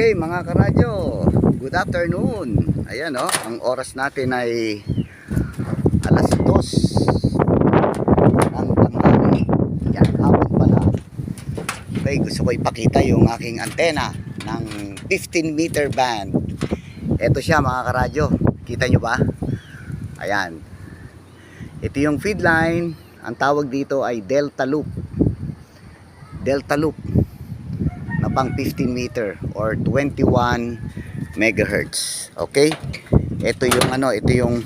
Okay mga karadyo, good afternoon. Ayan ang oras natin ay alas 2 ng tanghali. Yan, hapon pala. Okay, gusto ko ipakita yung aking antena ng 15 meter band. Ito siya mga karadyo, kita nyo ba? Ayan, ito yung feed line. Ang tawag dito ay Delta Loop. Delta Loop na pang 15 meter or 21 megahertz. Okay? Ito yung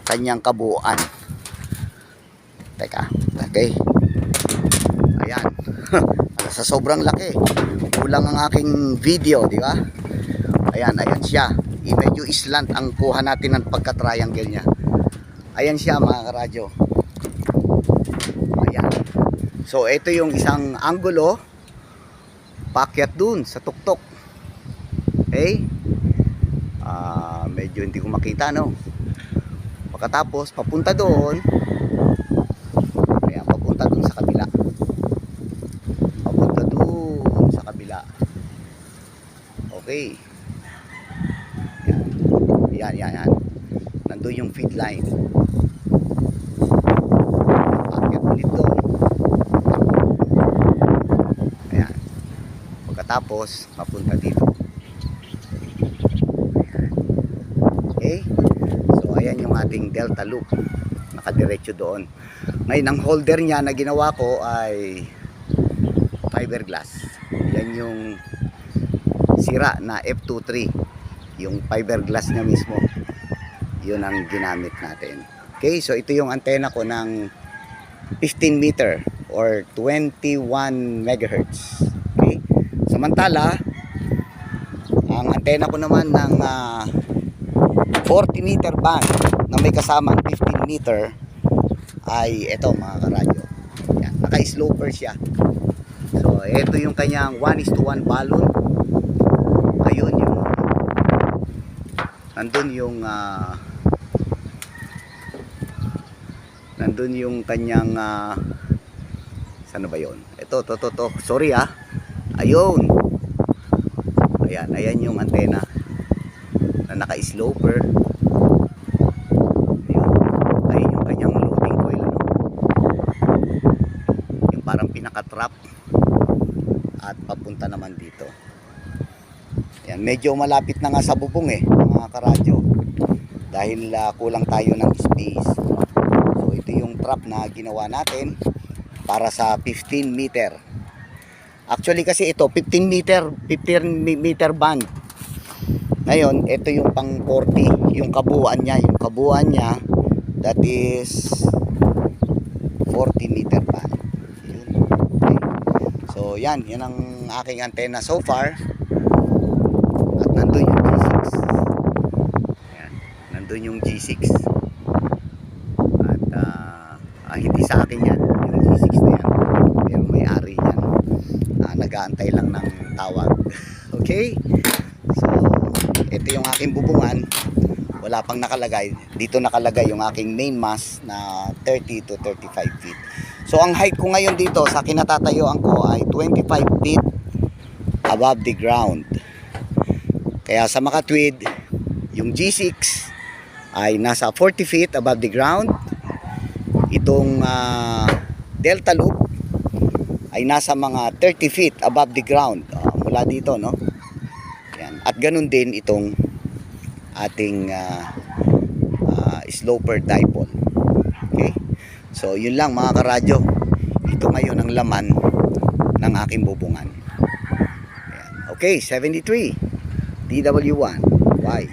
kanyang kabuuan. Teka, okay. Ayan. Sa sobrang laki. Kulang ang aking video, di ba? Ayan siya. Medyo islant ang kuha natin ng pagka-triangle niya. Ayan siya mga karadyo. Ayan. So ito yung isang anggulo paakyat dun sa tuktok. Okay? Medyo hindi ko makita, no? Pagkatapos papunta doon. Ayan, papunta doon sa kabila. Papunta doon sa kabila. Okay. Yan. Nandun yung feed line. Paakyat ulit doon. Tapos mapunta dito. Okay? So ayan yung ating Delta Loop. Nakadiretso doon. Ngayon ang holder niya na ginawa ko ay fiberglass. Yan yung sira na F23. Yung fiberglass niya mismo. Yun ang ginamit natin. Okay? So ito yung antena ko ng 15 meter or 21 megahertz. Okay? Samantala, ang antena ko naman ng 40 meter band na may kasamang 15 meter ay ito mga karadyo. Yan, naka-sloper siya. So, ito yung kanyang 1:1 balon. Ayun yung nandun yung kanyang saan ba yun? Ito. Sorry Ayun. Ayan yung antena na naka-sloper. Ayun yung kanyang loading coil, yung parang pinaka-trap at papunta naman dito. Ayan, medyo malapit na nga sa bubong mga karadyo. Dahil kulang tayo ng space. So ito yung trap na ginawa natin para sa 15 meter. Actually kasi ito 15 meter band. Ngayon ito yung pang 40, yung kabuuan niya that is 40 meter band. Yun. Okay. So yan ang aking antena so far. At nandun yung G6. Ayan, nandun yung G6. At hindi sa akin yan, yung G6 na yan. Pero may-ari yan. Nag-aantay lang ng tawag. Okay? So, ito yung aking bubungan. Wala pang nakalagay. Dito nakalagay yung aking main mast na 30 to 35 feet. So, ang height ko ngayon dito sa kinatatayuan ko ay 25 feet above the ground. Kaya sa makatwid, yung G6 ay nasa 40 feet above the ground. Itong Delta Loop ay nasa mga 30 feet above the ground mula dito, no? Yan. At ganun din itong ating sloper dipole. Okay? So yun lang mga karadyo. Ito ngayon ang laman ng aking bubungan. Yan. Okay, 73 DW1 Y